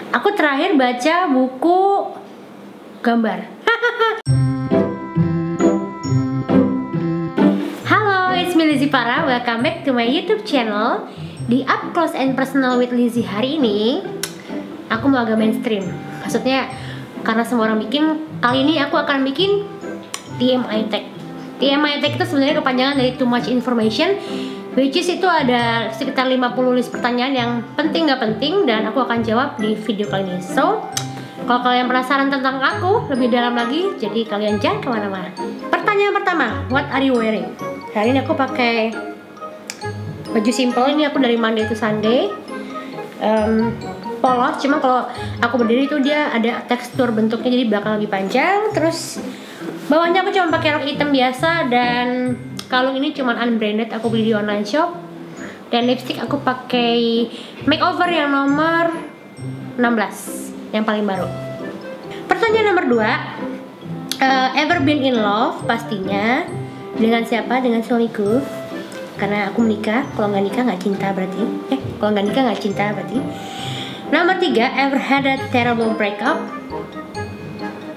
Aku terakhir baca buku gambar. Halo, it's me Lizzy Para. Welcome back to my YouTube channel. Di Up Close and Personal with Lizzy hari ini, aku mau agak mainstream. Maksudnya karena semua orang bikin, kali ini aku akan bikin TMI Tag. TMI Tag itu sebenarnya kepanjangan dari Too Much Information, which is itu ada sekitar 50 list pertanyaan yang penting gak penting, dan aku akan jawab di video kali ini. So, kalau kalian penasaran tentang aku lebih dalam lagi, jadi kalian jangan kemana-mana. Pertanyaan pertama, what are you wearing? Hari ini aku pakai baju simple, ini aku dari Monday to Sunday, polos, cuma kalau aku berdiri itu dia ada tekstur bentuknya, jadi belakang lebih panjang, terus bawahnya aku cuma pakai rok hitam biasa, dan kalung ini cuma unbranded, aku beli di online shop. Dan lipstick aku pakai makeover yang nomor 16, yang paling baru. Pertanyaan nomor 2, ever been in love? Pastinya. Dengan siapa? Dengan suamiku, karena aku menikah. Kalau nggak nikah nggak cinta berarti. Kalau nggak nikah nggak cinta berarti. Nomor 3, ever had a terrible breakup?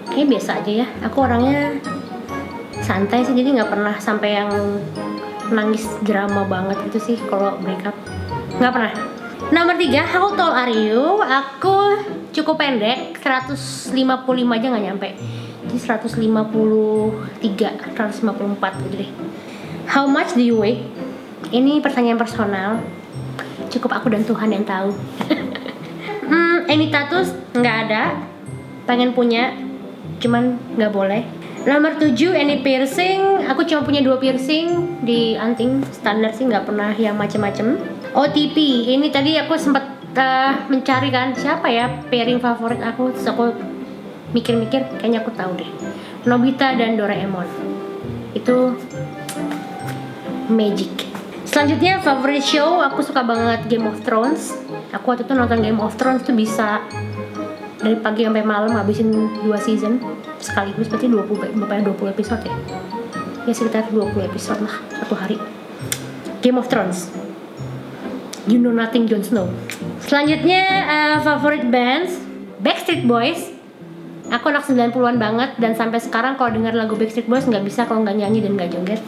Kayaknya biasa aja ya. Aku orangnya santai sih, jadi nggak pernah sampai yang nangis drama banget gitu sih kalau breakup. Nggak pernah. Nomor 3, how tall are you? Aku cukup pendek, 155 aja nggak nyampe. Jadi 153, 154 gitu deh. How much do you weigh? Ini pertanyaan personal. Cukup aku dan Tuhan yang tahu. Any tattoos? Nggak ada. Pengen punya, cuman nggak boleh. Nomor 7, any piercing? Aku cuma punya 2 piercing di anting, standar sih, nggak pernah yang macem-macem. OTP, ini tadi aku sempat mencari kan siapa ya pairing favorit aku, terus aku mikir-mikir, kayaknya aku tahu deh, Nobita dan Doraemon. Itu magic. Selanjutnya favorite show, aku suka banget Game of Thrones. Aku waktu itu nonton Game of Thrones tuh bisa dari pagi sampai malam, habisin 2 season sekaligus, berarti 20 episode ya. Ya sekitar 20 episode lah satu hari. Game of Thrones. You know nothing, Jon Snow. Selanjutnya favorite bands, Backstreet Boys. Aku anak 90-an banget, dan sampai sekarang kalau dengar lagu Backstreet Boys nggak bisa kalau nggak nyanyi dan nggak joget.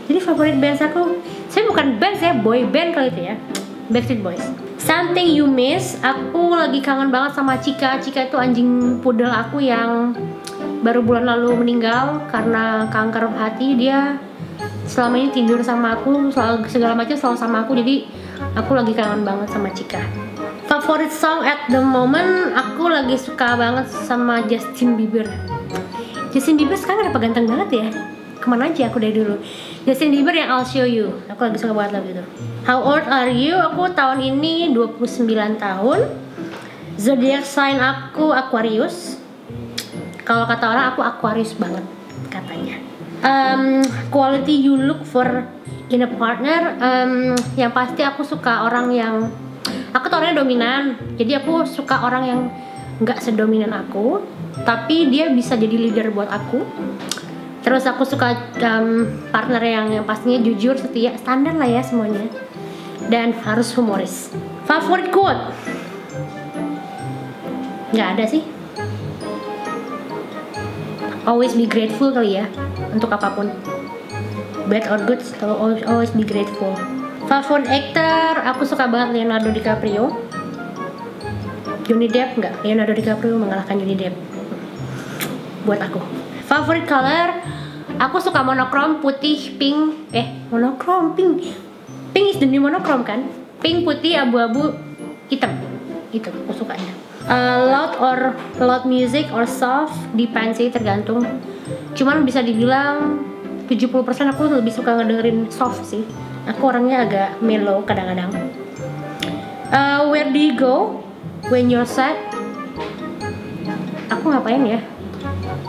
Jadi favorite bands aku, saya bukan band, saya boy band kali itu ya, Backstreet Boys. Something you miss, aku lagi kangen banget sama Chika. Chika itu anjing pudel aku yang baru bulan lalu meninggal karena kanker hati. Dia selama ini tidur sama aku, segala macam selalu sama aku, jadi aku lagi kangen banget sama Chika. Favorite song at the moment, aku lagi suka banget sama Justin Bieber. Justin Bieber sekarang kenapa ganteng banget ya? Kemana aja aku dari dulu. Justin Bieber yang I'll Show You, aku lagi suka banget lagu itu. How old are you? Aku tahun ini 29 tahun. Zodiac sign aku Aquarius. Kalau kata orang aku Aquarius banget katanya. Quality you look for in a partner, yang pasti aku suka orang yang, aku tuh orangnya dominan, jadi aku suka orang yang nggak sedominan aku, tapi dia bisa jadi leader buat aku. Terus aku suka partner yang pastinya jujur, setia, standar lah ya semuanya, dan harus humoris. Favorite quote? Nggak ada sih. Always be grateful kali ya, untuk apapun, bad or good, always be grateful. Favorite actor, aku suka banget Leonardo DiCaprio. Johnny Depp enggak, Leonardo DiCaprio mengalahkan Johnny Depp buat aku. Favorite color, aku suka monokrom, putih, pink. Monokrom, pink. Pink is the new monokrom kan? Pink, putih, abu-abu, hitam. Itu aku sukanya. Loud music or soft, depends sih, tergantung. Cuman bisa dibilang 70% aku lebih suka ngedengerin soft sih. Aku orangnya agak mellow kadang-kadang. Where do you go when you're sad? Aku ngapain ya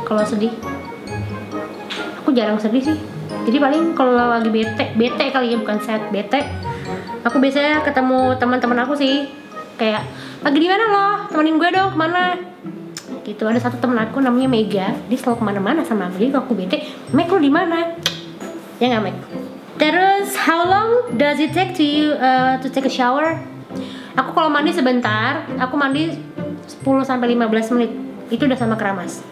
kalau sedih? Aku jarang sedih sih. Jadi paling kalau lagi bete kali ya, bukan sad, bete. Aku biasanya ketemu teman-teman aku sih. Kayak, lagi di mana lo? Temenin gue dong, kemana? Gitu. Ada satu temen aku namanya Mega, dia selalu kemana-mana sama aku. Jadi kalau aku bete, Meg lo di mana? Ya nggak Meg? Terus, how long does it take to take a shower? Aku kalau mandi sebentar, aku mandi 10-15 menit. Itu udah sama keramas.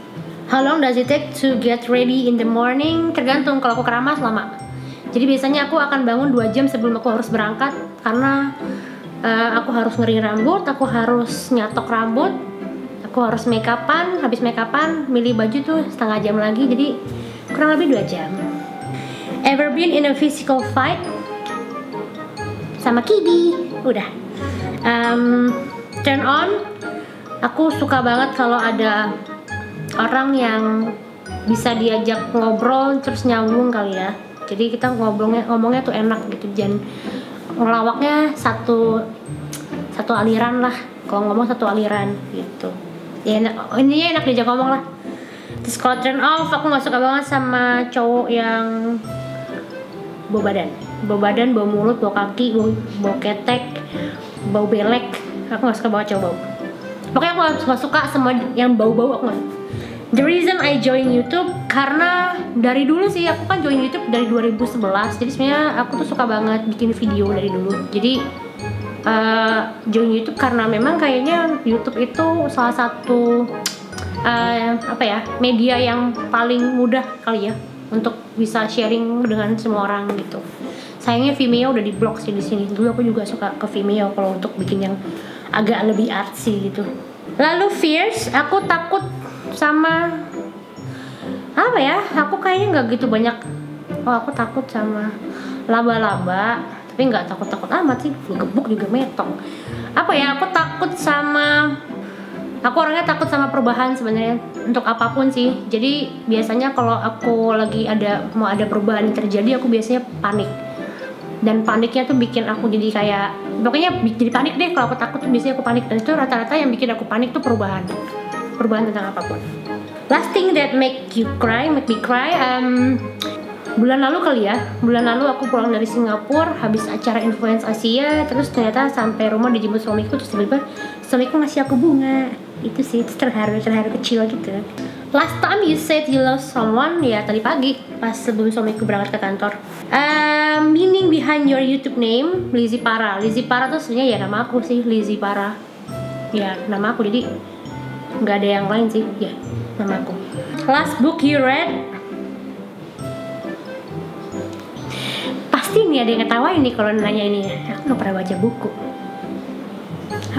How long does it take to get ready in the morning? Tergantung, kalau aku keramas lama. Jadi biasanya aku akan bangun 2 jam sebelum aku harus berangkat, karena aku harus ngering rambut, aku harus nyatok rambut, aku harus make upan, habis make upan milih baju tuh setengah jam lagi, jadi kurang lebih 2 jam. Ever been in a physical fight? Sama Kibi. Udah. Turn on. Aku suka banget kalau ada orang yang bisa diajak ngobrol terus nyambung kali ya. Jadi kita ngomongnya tuh enak gitu, jangan ngelawaknya satu aliran lah. Kalau ngomong satu aliran gitu. Ya intinya enak diajak ngomong lah. Terus kalau turn off, aku nggak suka banget sama cowok yang bau badan, bau mulut, bau kaki, bau ketek, bau belek. Aku nggak suka banget cowok bau. Pokoknya aku nggak suka sama yang bau-bau, aku nggak. The reason I join YouTube karena dari dulu sih, aku kan join YouTube dari 2011. Jadi sebenarnya aku tuh suka banget bikin video dari dulu. Jadi join YouTube karena memang kayaknya YouTube itu salah satu media yang paling mudah kali ya untuk bisa sharing dengan semua orang gitu. Sayangnya Vimeo udah diblok sih di sini. Dulu aku juga suka ke Vimeo kalau untuk bikin yang agak lebih artsy gitu. Lalu fears, aku takut sama apa ya? Aku kayaknya nggak gitu banyak. Aku takut sama laba-laba, tapi nggak takut-takut amat sih. Gebuk juga metong. Apa ya? Aku takut sama. Aku orangnya takut sama perubahan sebenarnya, untuk apapun sih. Jadi biasanya kalau aku lagi mau ada perubahan yang terjadi, aku biasanya panik. Dan paniknya tuh bikin aku jadi kayak, pokoknya jadi panik deh. Kalau aku takut tuh biasanya aku panik. Dan itu rata-rata yang bikin aku panik tuh perubahan tentang apapun. Last thing that make me cry, bulan lalu kali ya. Bulan lalu aku pulang dari Singapura habis acara Influence Asia, terus ternyata sampai rumah dijemput suamiku, terus tiba-tiba suamiku ngasih aku bunga. Itu sih terharu kecil gitu. Last time you said you love someone, ya tadi pagi pas sebelum suamiku berangkat ke kantor. Meaning behind your YouTube name, Lizzy Para. Lizzy Para tuh sebenarnya ya nama aku sih, Lizzy Para. Ya nama aku, jadi nggak ada yang lain sih, ya nama aku. Last book you read? Pasti nih ada yang ketawain nih kalau nanya ini ya. Aku nggak pernah baca buku.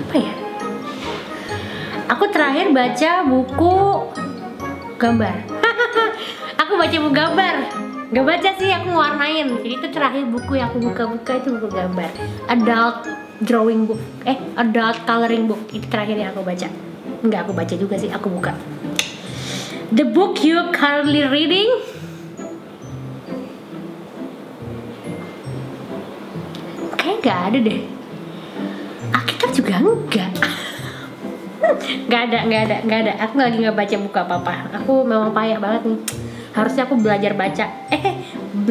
Apa ya? Aku terakhir baca buku gambar. Aku baca buku gambar. Gak baca sih, aku ngewarnain. Jadi itu terakhir buku yang aku buka itu buku gambar. Adult drawing book, adult coloring book. Itu terakhir yang aku baca. Enggak aku baca juga sih, aku buka. The book you currently reading? Kayaknya gak ada deh. Alkitab juga enggak. Gak ada. Aku lagi nggak baca buku apa-apa. Aku memang payah banget nih. Harusnya aku belajar baca.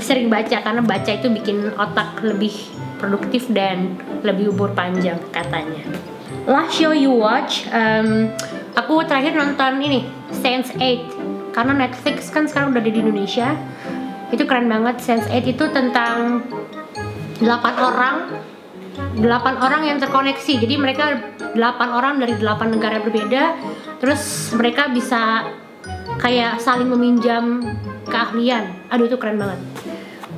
Sering baca, karena baca itu bikin otak lebih produktif dan lebih umur panjang katanya. Last show you watch, aku terakhir nonton ini Sense8, karena Netflix kan sekarang udah ada di Indonesia. Itu keren banget. Sense8 itu tentang 8 orang yang terkoneksi. Jadi mereka 8 orang dari 8 negara berbeda. Terus mereka bisa kayak saling meminjam keahlian. Aduh itu keren banget.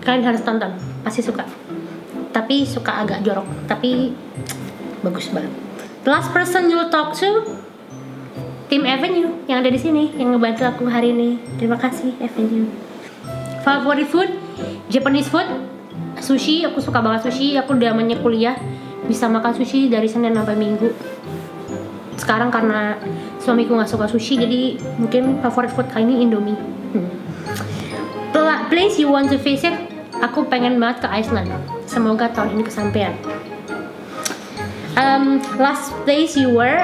Kalian harus tonton, pasti suka. Tapi suka agak jorok, tapi bagus banget. The last person you talk to, Tim Avenue yang ada di sini, yang ngebantu aku hari ini. Terima kasih Avenue. Favorite food, Japanese food, sushi. Aku suka banget sushi. Aku udah banyak kuliah bisa makan sushi dari Senin sampai Minggu. Sekarang karena suamiku nggak suka sushi, jadi mungkin favorite food kali ini Indomie. Place you want to visit? Aku pengen banget ke Iceland. Semoga tahun ini kesampaian. Last place you were?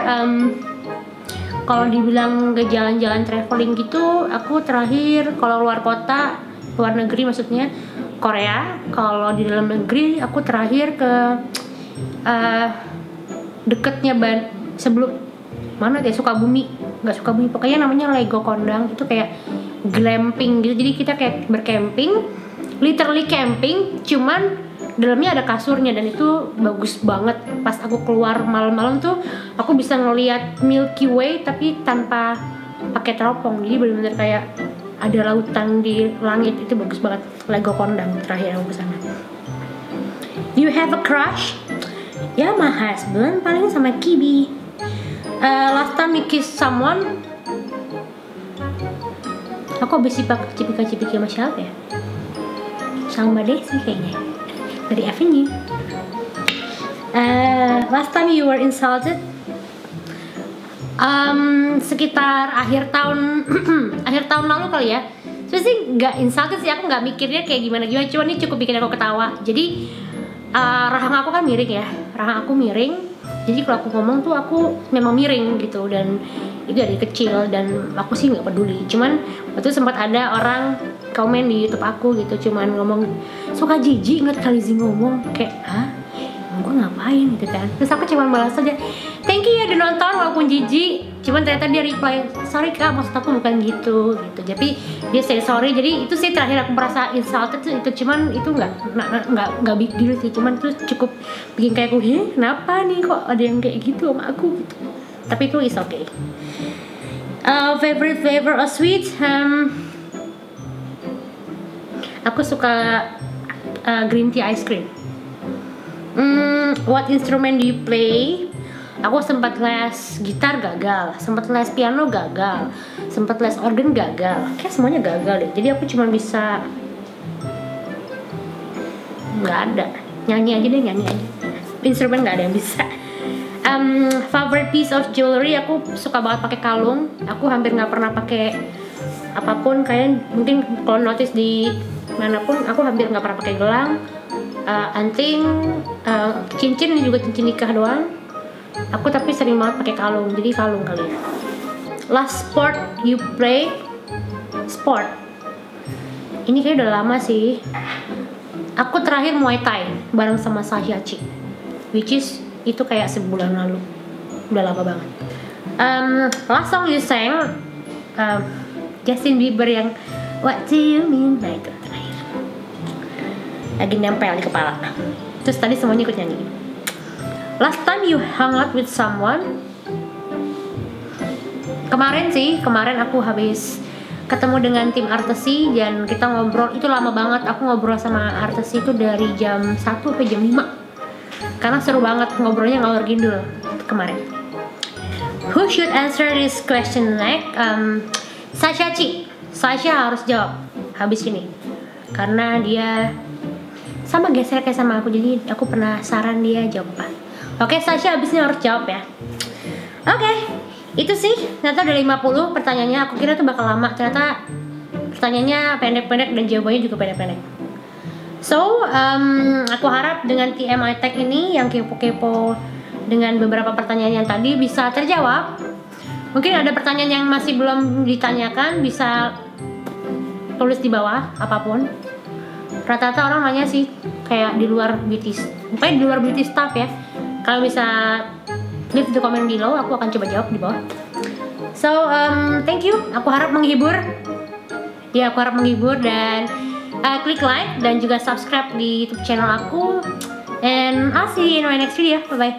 Kalau dibilang ke jalan-jalan traveling gitu, aku terakhir kalau luar kota, luar negeri maksudnya Korea. Kalau di dalam negeri, aku terakhir ke deketnya sebelum mana ya, Sukabumi. Nggak Sukabumi, pokoknya namanya Lego Kondang. Itu kayak glamping gitu. Jadi kita kayak bercamping, literally camping, cuman dalamnya ada kasurnya dan itu bagus banget. Pas aku keluar malam-malam tuh aku bisa ngelihat Milky Way tapi tanpa pakai teropong, jadi benar-benar kayak ada lautan di langit. Itu bagus banget. Lego Kondang terakhir aku kesana. You have a crush? Ya, my husband, paling sama Kibi. Last time you kiss someone? Aku habis cipika-cipiki sama siapa ya? Sama Desi kayaknya, dari Avenue. Last time you were insulted? Sekitar akhir tahun lalu kali ya. Sebenarnya sih nggak insulted sih, aku nggak mikirnya kayak gimana, cuma ini cukup bikin aku ketawa. Jadi rahang aku kan miring ya, rahang aku miring. Jadi kalau aku ngomong tuh aku memang miring gitu, dan itu dari kecil dan aku sih nggak peduli. Cuman waktu itu sempat ada orang komen di YouTube aku gitu, cuman ngomong suka jijik ngeliat Khaleesi ngomong, kayak gue ngapain gitu kan. Terus aku cuma balas aja, thank you ya udah nonton walaupun jijik. Cuman ternyata dia reply, sorry kak, maksud aku bukan gitu. Jadi dia say sorry. Jadi itu sih terakhir aku merasa insulted itu. Cuman itu nggak big deal sih. Cuman itu cukup bikin kayak aku, kenapa nih kok ada yang kayak gitu sama aku gitu. Tapi itu is okay. Favorite flavor of sweet? Aku suka green tea ice cream. What instrument do you play? Aku sempat les gitar gagal, sempat les piano gagal, sempat les organ gagal. Kayak semuanya gagal deh. Jadi aku cuma bisa nggak ada, nyanyi aja. Instrumen nggak ada yang bisa. Favorite piece of jewelry? Aku suka banget pakai kalung. Aku hampir nggak pernah pakai apapun. Kalian mungkin kalau notice di manapun, aku hampir nggak pernah pakai gelang. Anting, cincin, ini juga cincin nikah doang. Aku tapi sering banget pakai kalung, jadi kalung kali ya. Last sport you play? Sport ini kayak udah lama sih. Aku terakhir Muay Thai bareng sama Sasha Chi, which is itu kayak sebulan lalu. Udah lama banget. Last song you sang Justin Bieber yang What Do You Mean? Nah itu terakhir, lagi nempel di kepala. Terus tadi semuanya ikut nyanyi. Last time you hung out with someone? Kemarin aku habis ketemu dengan tim Artesi dan kita ngobrol. Itu lama banget, aku ngobrol sama Artesi itu dari jam 1 sampai jam 5. Karena seru banget ngobrolnya, ngalor ngidul kemarin. Who should answer this question next? Sasha Chi. Sasha harus jawab habis ini, karena dia sama geser kayak sama aku, jadi aku penasaran dia jawab apa. Oke, Sasha abis ini harus jawab ya. Oke, itu sih. Ternyata udah 50 pertanyaannya. Aku kira tuh bakal lama. Ternyata pertanyaannya pendek-pendek dan jawabannya juga pendek-pendek. So, aku harap dengan TMI Tech ini yang kepo-kepo dengan beberapa pertanyaan yang tadi bisa terjawab. Mungkin ada pertanyaan yang masih belum ditanyakan, bisa tulis di bawah apapun. Rata-rata orang nanya sih kayak di luar beauty, pokoknya di luar beauty stuff ya. Kalau bisa leave the comment below, aku akan coba jawab di bawah. So, thank you. Aku harap menghibur. Ya, aku harap menghibur dan klik like dan juga subscribe di YouTube channel aku. And I'll see you in my next video. Bye bye.